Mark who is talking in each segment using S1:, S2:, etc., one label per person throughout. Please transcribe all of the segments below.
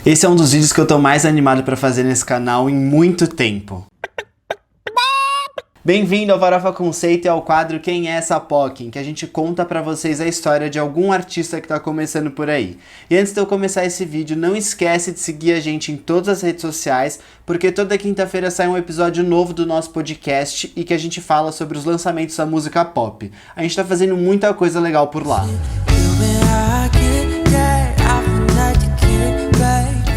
S1: Esse é um dos vídeos que eu tô mais animado pra fazer nesse canal em muito tempo. Bem-vindo ao Farofa Conceito e ao quadro Quem é essa POC, em que a gente conta pra vocês a história de algum artista que tá começando por aí. E antes de eu começar esse vídeo, não esquece de seguir a gente em todas as redes sociais, porque toda quinta-feira sai um episódio novo do nosso podcast e que a gente fala sobre os lançamentos da música pop. A gente tá fazendo muita coisa legal por lá.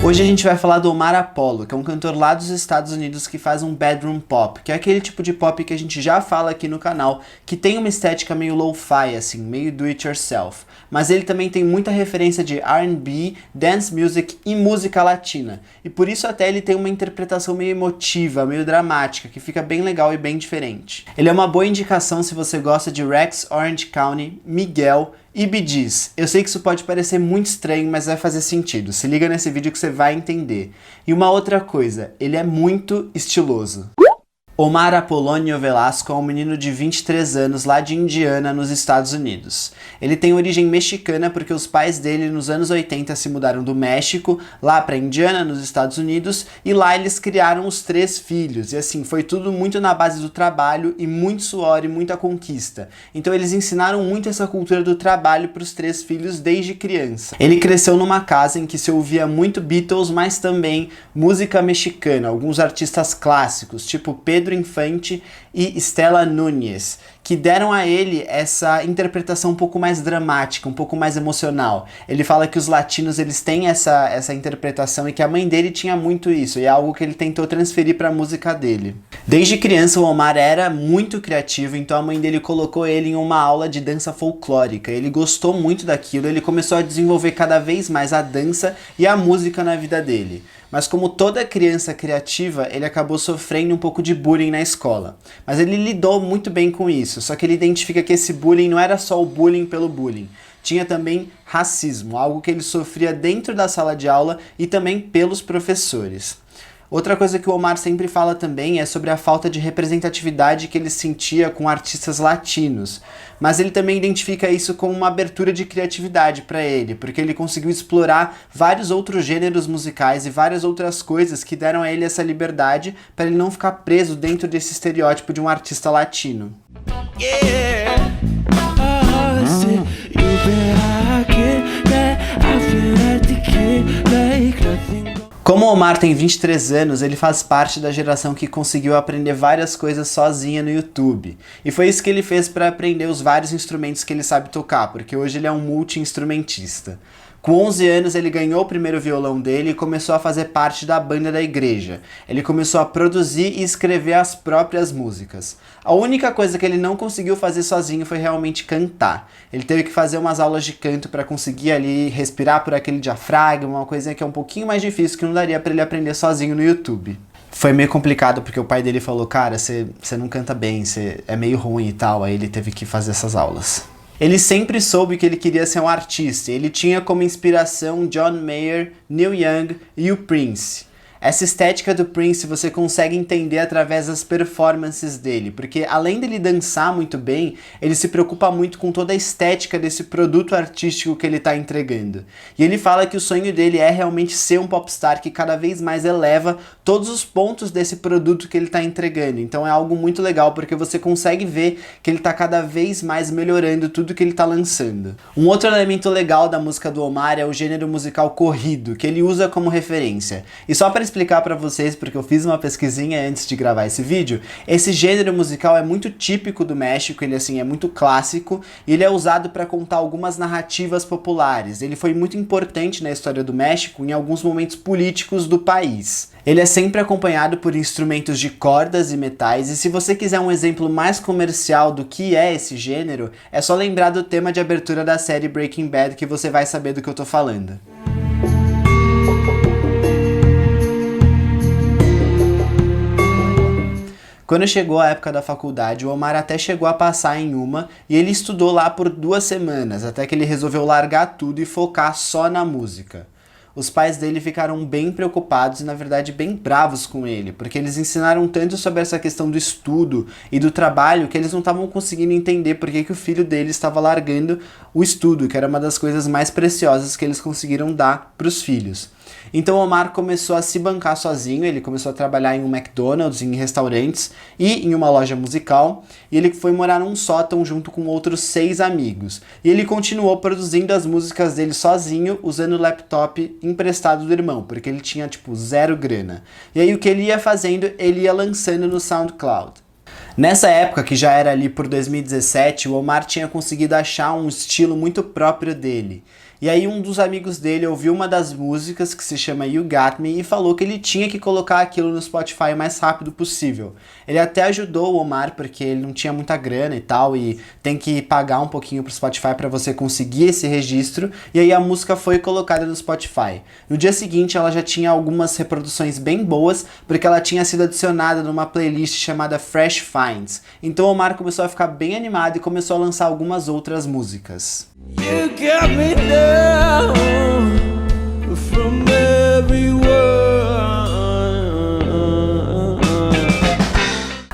S1: Hoje a gente vai falar do Omar Apollo, que é um cantor lá dos Estados Unidos que faz um bedroom pop, que é aquele tipo de pop que a gente já fala aqui no canal, que tem uma estética meio lo-fi, assim, meio do it yourself. Mas ele também tem muita referência de R&B, dance music e música latina. E por isso até ele tem uma interpretação meio emotiva, meio dramática, que fica bem legal e bem diferente. Ele é uma boa indicação se você gosta de Rex Orange County, Miguel e Bee Gees. Eu sei que isso pode parecer muito estranho, mas vai fazer sentido. Se liga nesse vídeo que você vai entender. E uma outra coisa, ele é muito estiloso. Omar Apolonio Velasco é um menino de 23 anos lá de Indiana, nos Estados Unidos. Ele tem origem mexicana porque os pais dele nos anos 80 se mudaram do México lá para Indiana, nos Estados Unidos, e lá eles criaram os 3 filhos. E assim, foi tudo muito na base do trabalho e muito suor e muita conquista. Então eles ensinaram muito essa cultura do trabalho para os 3 filhos desde criança. Ele cresceu numa casa em que se ouvia muito Beatles, mas também música mexicana, alguns artistas clássicos, tipo Pedro Infante e Estela Núñez, que deram a ele essa interpretação um pouco mais dramática, um pouco mais emocional. Ele fala que os latinos eles têm essa interpretação e que a mãe dele tinha muito isso, e é algo que ele tentou transferir para a música dele. Desde criança o Omar era muito criativo, então a mãe dele colocou ele em uma aula de dança folclórica. Ele gostou muito daquilo, ele começou a desenvolver cada vez mais a dança e a música na vida dele. Mas como toda criança criativa, ele acabou sofrendo um pouco de bullying na escola. Mas ele lidou muito bem com isso, só que ele identifica que esse bullying não era só o bullying pelo bullying. Tinha também racismo, algo que ele sofria dentro da sala de aula e também pelos professores. Outra coisa que o Omar sempre fala também é sobre a falta de representatividade que ele sentia com artistas latinos. Mas ele também identifica isso como uma abertura de criatividade para ele, porque ele conseguiu explorar vários outros gêneros musicais e várias outras coisas que deram a ele essa liberdade para ele não ficar preso dentro desse estereótipo de um artista latino. Como o Omar tem 23 anos, ele faz parte da geração que conseguiu aprender várias coisas sozinha no YouTube. E foi isso que ele fez para aprender os vários instrumentos que ele sabe tocar, porque hoje ele é um multi-instrumentista. Com 11 anos ele ganhou o primeiro violão dele e começou a fazer parte da banda da igreja. Ele começou a produzir e escrever as próprias músicas. A única coisa que ele não conseguiu fazer sozinho foi realmente cantar. Ele teve que fazer umas aulas de canto para conseguir ali respirar por aquele diafragma, uma coisinha que é um pouquinho mais difícil, que não daria para ele aprender sozinho no YouTube. Foi meio complicado porque o pai dele falou, cara, você não canta bem, você é meio ruim e tal, aí ele teve que fazer essas aulas. Ele sempre soube que ele queria ser um artista, ele tinha como inspiração John Mayer, Neil Young e o Prince. Essa estética do Prince você consegue entender através das performances dele, porque além dele dançar muito bem, ele se preocupa muito com toda a estética desse produto artístico que ele está entregando. E ele fala que o sonho dele é realmente ser um popstar que cada vez mais eleva todos os pontos desse produto que ele está entregando. Então é algo muito legal, porque você consegue ver que ele está cada vez mais melhorando tudo que ele está lançando. Um outro elemento legal da música do Omar é o gênero musical corrido, que ele usa como referência. E só para explicar para vocês, porque eu fiz uma pesquisinha antes de gravar esse vídeo, esse gênero musical é muito típico do México, ele assim é muito clássico e ele é usado para contar algumas narrativas populares. Ele foi muito importante na história do México em alguns momentos políticos do país. Ele é sempre acompanhado por instrumentos de cordas e metais, e se você quiser um exemplo mais comercial do que é esse gênero, é só lembrar do tema de abertura da série Breaking Bad que você vai saber do que eu tô falando. Quando chegou a época da faculdade, o Omar até chegou a passar em uma e ele estudou lá por 2 semanas, até que ele resolveu largar tudo e focar só na música. Os pais dele ficaram bem preocupados e, na verdade, bem bravos com ele, porque eles ensinaram tanto sobre essa questão do estudo e do trabalho que eles não estavam conseguindo entender por que o filho dele estava largando o estudo, que era uma das coisas mais preciosas que eles conseguiram dar para os filhos. Então o Omar começou a se bancar sozinho, ele começou a trabalhar em um McDonald's, em restaurantes e em uma loja musical, e ele foi morar num sótão junto com outros 6 amigos. E ele continuou produzindo as músicas dele sozinho, usando o laptop emprestado do irmão, porque ele tinha tipo zero grana. E aí o que ele ia fazendo, ele ia lançando no SoundCloud. Nessa época, que já era ali por 2017, o Omar tinha conseguido achar um estilo muito próprio dele. E aí um dos amigos dele ouviu uma das músicas, que se chama You Got Me, e falou que ele tinha que colocar aquilo no Spotify o mais rápido possível. Ele até ajudou o Omar, porque ele não tinha muita grana e tal, e tem que pagar um pouquinho pro Spotify para você conseguir esse registro, e aí a música foi colocada no Spotify. No dia seguinte ela já tinha algumas reproduções bem boas, porque ela tinha sido adicionada numa playlist chamada Fresh Finds. Então o Omar começou a ficar bem animado e começou a lançar algumas outras músicas.
S2: You got me down from everywhere.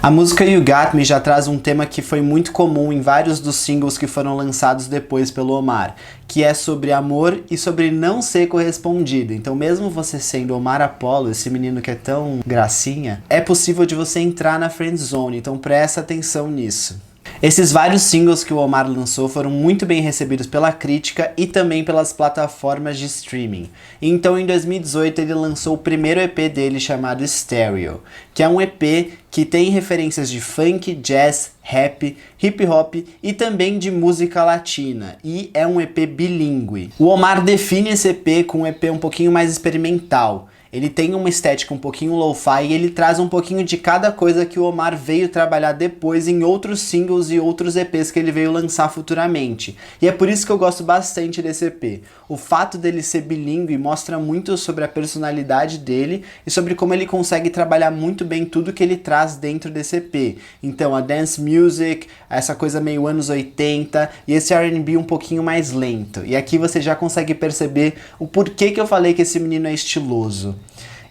S1: A música You Got Me já traz um tema que foi muito comum em vários dos singles que foram lançados depois pelo Omar, que é sobre amor e sobre não ser correspondido. Então mesmo você sendo Omar Apollo, esse menino que é tão gracinha, é possível de você entrar na friend zone, então presta atenção nisso. Esses vários singles que o Omar lançou foram muito bem recebidos pela crítica e também pelas plataformas de streaming. Então em 2018 ele lançou o primeiro EP dele chamado Stereo, que é um EP que tem referências de funk, jazz, rap, hip hop e também de música latina, e é um EP bilíngue. O Omar define esse EP com um EP um pouquinho mais experimental. Ele tem uma estética um pouquinho lo-fi e ele traz um pouquinho de cada coisa que o Omar veio trabalhar depois em outros singles e outros EPs que ele veio lançar futuramente. E é por isso que eu gosto bastante desse EP. O fato dele ser bilíngue mostra muito sobre a personalidade dele e sobre como ele consegue trabalhar muito bem tudo que ele traz dentro desse EP. Então a dance music, essa coisa meio anos 80 e esse R&B um pouquinho mais lento. E aqui você já consegue perceber o porquê que eu falei que esse menino é estiloso.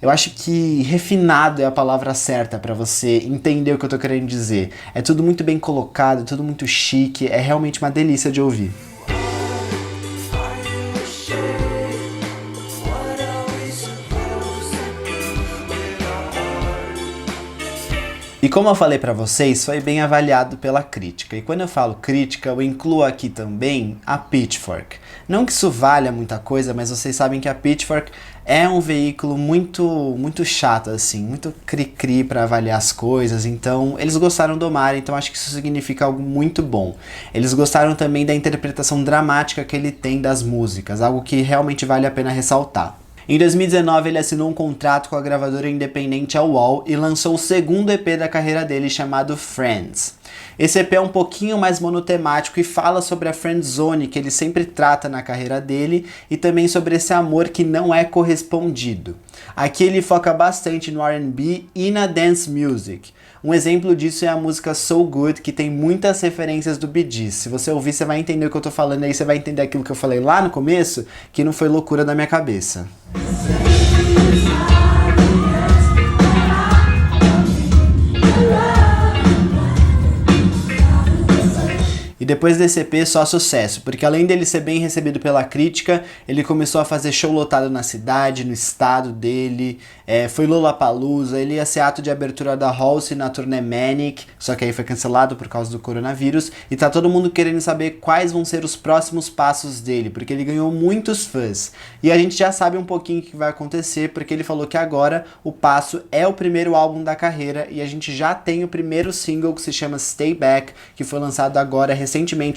S1: Eu acho que refinado é a palavra certa para você entender o que eu tô querendo dizer. É tudo muito bem colocado, tudo muito chique, é realmente uma delícia de ouvir. E como eu falei pra vocês, foi bem avaliado pela crítica. E quando eu falo crítica, eu incluo aqui também a Pitchfork. Não que isso valha muita coisa, mas vocês sabem que a Pitchfork é um veículo muito chato, assim, muito cri-cri pra avaliar as coisas. Então, eles gostaram do Omar, então acho que isso significa algo muito bom. Eles gostaram também da interpretação dramática que ele tem das músicas, algo que realmente vale a pena ressaltar. Em 2019 ele assinou um contrato com a gravadora independente AWAL e lançou o segundo EP da carreira dele chamado Friends. Esse EP é um pouquinho mais monotemático e fala sobre a friend zone que ele sempre trata na carreira dele e também sobre esse amor que não é correspondido. Aqui ele foca bastante no R&B e na dance music. Um exemplo disso é a música So Good, que tem muitas referências do Bee Gees. Se você ouvir, você vai entender o que eu tô falando, aí você vai entender aquilo que eu falei lá no começo, que não foi loucura da minha cabeça. E depois desse EP só sucesso, porque além dele ser bem recebido pela crítica, ele começou a fazer show lotado na cidade, no estado dele, foi Lollapalooza, ele ia ser ato de abertura da Halsey na turnê Manic, só que aí foi cancelado por causa do coronavírus, e tá todo mundo querendo saber quais vão ser os próximos passos dele, porque ele ganhou muitos fãs. E a gente já sabe um pouquinho o que vai acontecer, porque ele falou que agora o passo é o primeiro álbum da carreira, e a gente já tem o primeiro single que se chama Stay Back, que foi lançado agora recentemente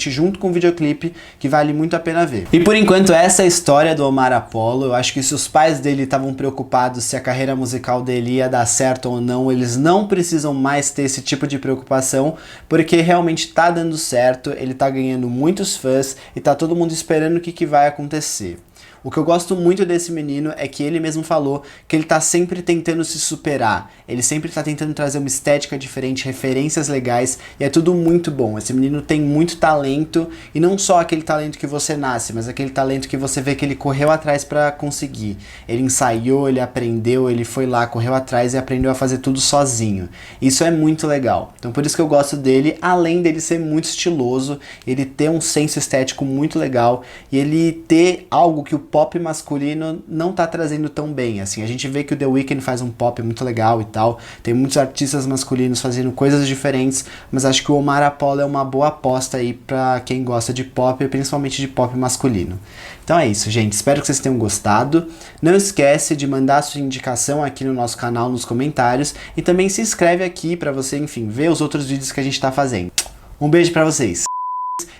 S1: junto com o videoclipe, que vale muito a pena ver. E por enquanto essa é a história do Omar Apollo. Eu acho que se os pais dele estavam preocupados se a carreira musical dele ia dar certo ou não, eles não precisam mais ter esse tipo de preocupação, porque realmente tá dando certo, ele tá ganhando muitos fãs e tá todo mundo esperando o que vai acontecer. O que eu gosto muito desse menino é que ele mesmo falou que ele tá sempre tentando se superar, ele sempre tá tentando trazer uma estética diferente, referências legais, e é tudo muito bom. Esse menino tem muito talento, e não só aquele talento que você nasce, mas aquele talento que você vê que ele correu atrás pra conseguir. Ele ensaiou, ele aprendeu, ele foi lá, correu atrás e aprendeu a fazer tudo sozinho. Isso é muito legal. Então por isso que eu gosto dele, além dele ser muito estiloso, ele ter um senso estético muito legal, e ele ter algo que o pop masculino não tá trazendo tão bem, assim. A gente vê que o The Weeknd faz um pop muito legal e tal, tem muitos artistas masculinos fazendo coisas diferentes, mas acho que o Omar Apollo é uma boa aposta aí pra quem gosta de pop, principalmente de pop masculino. Então é isso, gente. Espero que vocês tenham gostado. Não esquece de mandar sua indicação aqui no nosso canal nos comentários e também se inscreve aqui pra você, enfim, ver os outros vídeos que a gente tá fazendo. Um beijo pra vocês.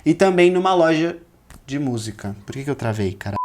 S1: E também numa loja de música. Por que eu travei, cara?